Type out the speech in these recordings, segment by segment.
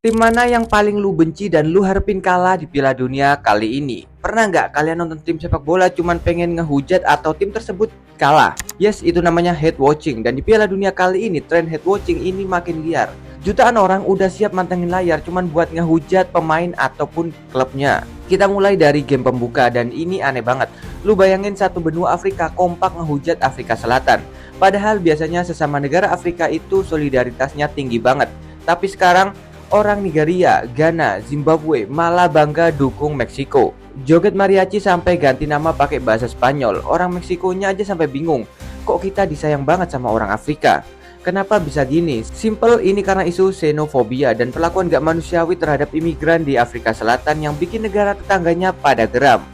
Tim mana yang paling lu benci dan lu harapin kalah di Piala Dunia kali ini? Pernah nggak kalian nonton tim sepak bola cuman pengen ngehujat atau tim tersebut kalah? Yes, itu namanya hate watching. Dan di Piala Dunia kali ini, tren hate watching ini makin liar. Jutaan orang udah siap mantengin layar cuman buat ngehujat pemain ataupun klubnya. Kita mulai dari game pembuka dan ini aneh banget. Lu bayangin satu benua Afrika kompak ngehujat Afrika Selatan. Padahal biasanya sesama negara Afrika itu solidaritasnya tinggi banget. Tapi sekarang orang Nigeria, Ghana, Zimbabwe malah bangga dukung Meksiko. Joget mariachi sampai ganti nama pakai bahasa Spanyol. Orang Meksikonya aja sampai bingung. Kok kita disayang banget sama orang Afrika? Kenapa bisa gini? Simple, ini karena isu xenofobia dan perlakuan gak manusiawi terhadap imigran di Afrika Selatan yang bikin negara tetangganya pada geram.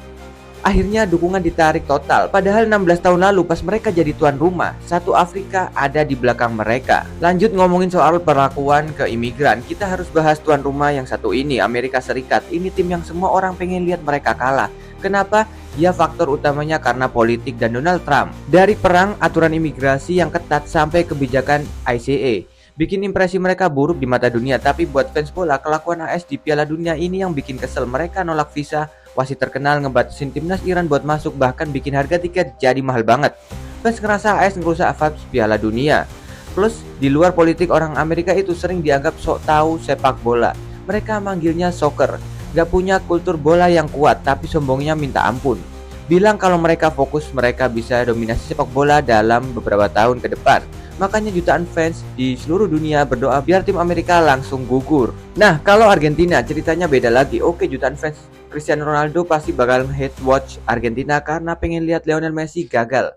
Akhirnya dukungan ditarik total. Padahal 16 tahun lalu pas mereka jadi tuan rumah, satu Afrika ada di belakang mereka. Lanjut ngomongin soal perlakuan ke imigran, kita harus bahas tuan rumah yang satu ini, Amerika Serikat. Ini tim yang semua orang pengen lihat mereka kalah. Kenapa? Ya faktor utamanya karena politik dan Donald Trump. Dari perang, aturan imigrasi yang ketat sampai kebijakan ICE, bikin impresi mereka buruk di mata dunia. Tapi buat fans bola, kelakuan AS di Piala Dunia ini yang bikin kesel. Mereka nolak visa, wasit terkenal ngebatasin timnas Iran buat masuk, bahkan bikin harga tiket jadi mahal banget. Fans ngerasa AS ngerusak vibes Piala Dunia. Plus, di luar politik, orang Amerika itu sering dianggap sok tahu sepak bola. Mereka manggilnya soccer. Gak punya kultur bola yang kuat, tapi sombongnya minta ampun. Bilang kalau mereka fokus, mereka bisa dominasi sepak bola dalam beberapa tahun ke depan. Makanya jutaan fans di seluruh dunia berdoa biar tim Amerika langsung gugur. Nah, kalau Argentina ceritanya beda lagi. Oke, jutaan fans Cristiano Ronaldo pasti bakal hate watch Argentina karena pengen lihat Lionel Messi gagal.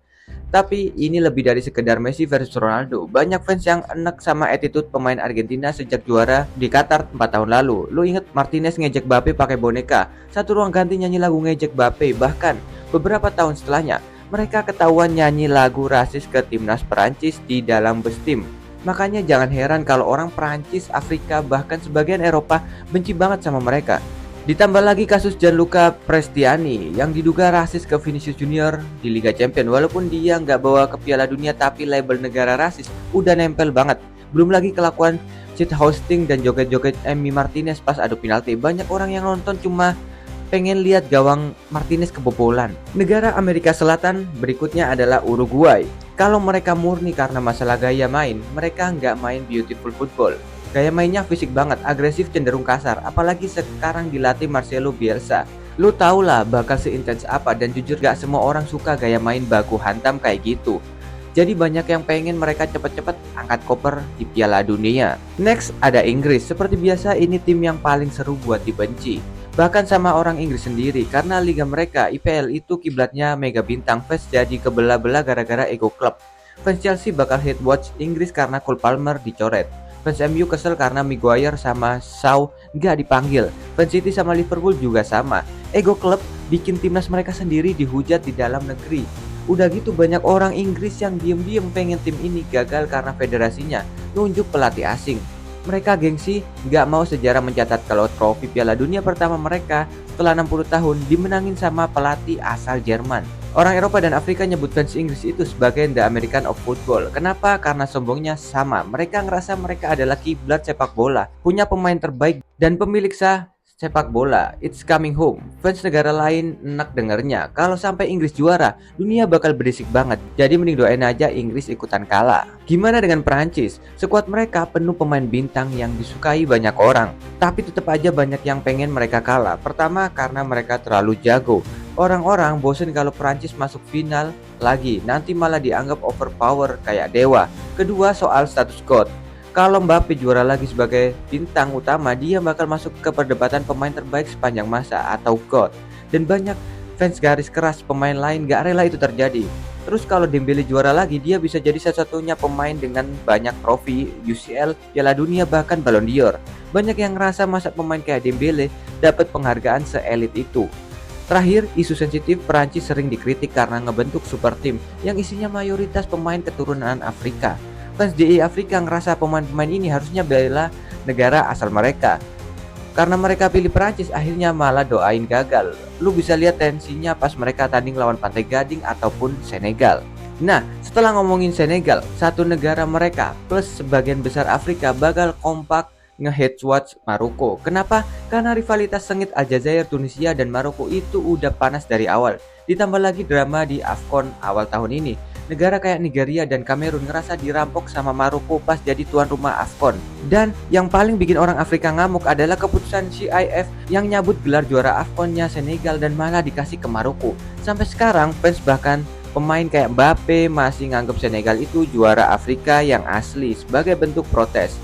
Tapi ini lebih dari sekedar Messi versus Ronaldo. Banyak fans yang enek sama attitude pemain Argentina sejak juara di Qatar 4 tahun lalu. Lu inget Martinez ngejek Mbappe pakai boneka, satu ruang ganti nyanyi lagu ngejek Mbappe. Bahkan beberapa tahun setelahnya mereka ketahuan nyanyi lagu rasis ke timnas Perancis di dalam bus tim. Makanya jangan heran kalau orang Perancis, Afrika, bahkan sebagian Eropa benci banget sama mereka. Ditambah lagi kasus Gianluca Prestiani yang diduga rasis ke Vinicius Junior di Liga Champions. Walaupun dia nggak bawa ke Piala Dunia, tapi label negara rasis udah nempel banget. Belum lagi kelakuan cheat hosting dan joget-joget Emi Martinez pas adu penalti. Banyak orang yang nonton cuma pengen lihat gawang Martinez kebobolan. Negara Amerika Selatan berikutnya adalah Uruguay. Kalau mereka murni karena masalah gaya main, mereka nggak main beautiful football. Gaya mainnya fisik banget, agresif, cenderung kasar. Apalagi sekarang dilatih Marcelo Bielsa. Lu tau lah bakal seintens apa, dan jujur gak semua orang suka gaya main baku hantam kayak gitu. Jadi banyak yang pengen mereka cepet-cepet angkat koper di Piala Dunia. Next ada Inggris. Seperti biasa ini tim yang paling seru buat dibenci. Bahkan sama orang Inggris sendiri, karena liga mereka IPL itu kiblatnya mega bintang. Fans jadi kebelah-belah gara-gara ego klub. Fans Chelsea bakal hate watch Inggris karena Cole Palmer dicoret. Fans MU kesel karena Maguire sama Shaw nggak dipanggil. Fans City sama Liverpool juga sama. Ego klub bikin timnas mereka sendiri dihujat di dalam negeri. Udah gitu banyak orang Inggris yang diem-diem pengen tim ini gagal karena federasinya nunjuk pelatih asing. Mereka gengsi, nggak mau sejarah mencatat kalau trofi Piala Dunia pertama mereka setelah 60 tahun dimenangin sama pelatih asal Jerman. Orang Eropa dan Afrika nyebut fans Inggris itu sebagai the American of football. Kenapa? Karena sombongnya sama. Mereka ngerasa mereka adalah kiblat sepak bola, punya pemain terbaik dan pemilik sah sepak bola. It's coming home. Fans negara lain enak dengernya. Kalau sampai Inggris juara, dunia bakal berisik banget. Jadi mending doain aja Inggris ikutan kalah. Gimana dengan Perancis? Skuad mereka penuh pemain bintang yang disukai banyak orang. Tapi tetap aja banyak yang pengen mereka kalah. Pertama karena mereka terlalu jago. Orang-orang bosen kalau Perancis masuk final lagi, nanti malah dianggap overpower kayak dewa. Kedua soal status GOAT. Kalau Mbappe juara lagi sebagai bintang utama, dia bakal masuk ke perdebatan pemain terbaik sepanjang masa atau GOAT. Dan banyak fans garis keras pemain lain gak rela itu terjadi. Terus kalau Dembele juara lagi, dia bisa jadi satu-satunya pemain dengan banyak trofi UCL, Piala Dunia, bahkan Ballon d'Or. Banyak yang ngerasa masa pemain kayak Dembele dapat penghargaan seelit itu. Terakhir, isu sensitif, Perancis sering dikritik karena ngebentuk super tim yang isinya mayoritas pemain keturunan Afrika. Fans DE Afrika ngerasa pemain-pemain ini harusnya bela negara asal mereka. Karena mereka pilih Perancis, akhirnya malah doain gagal. Lu bisa lihat tensinya pas mereka tanding lawan Pantai Gading ataupun Senegal. Nah, setelah ngomongin Senegal, satu negara mereka plus sebagian besar Afrika bakal kompak nge-hate watch Maroko. Kenapa? Karena rivalitas sengit Aljazair, Tunisia, dan Maroko itu udah panas dari awal. Ditambah lagi drama di AFCON awal tahun ini. Negara kayak Nigeria dan Kamerun ngerasa dirampok sama Maroko pas jadi tuan rumah AFCON. Dan yang paling bikin orang Afrika ngamuk adalah keputusan CIF yang nyabut gelar juara AFCON-nya Senegal dan malah dikasih ke Maroko. Sampai sekarang fans bahkan pemain kayak Mbappe masih nganggap Senegal itu juara Afrika yang asli sebagai bentuk protes.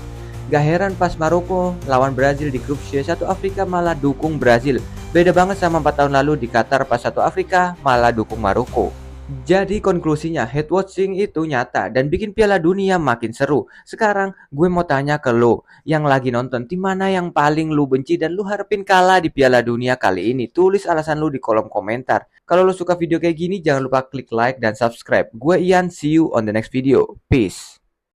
Gak heran pas Maroko lawan Brazil di grup C, satu Afrika malah dukung Brazil. Beda banget sama 4 tahun lalu di Qatar pas satu Afrika malah dukung Maroko. Jadi konklusinya, hate watching itu nyata dan bikin Piala Dunia makin seru. Sekarang gue mau tanya ke lo yang lagi nonton, tim mana yang paling lu benci dan lu harapin kalah di Piala Dunia kali ini? Tulis alasan lu di kolom komentar. Kalau lo suka video kayak gini, jangan lupa klik like dan subscribe. Gue Ian, see you on the next video. Peace.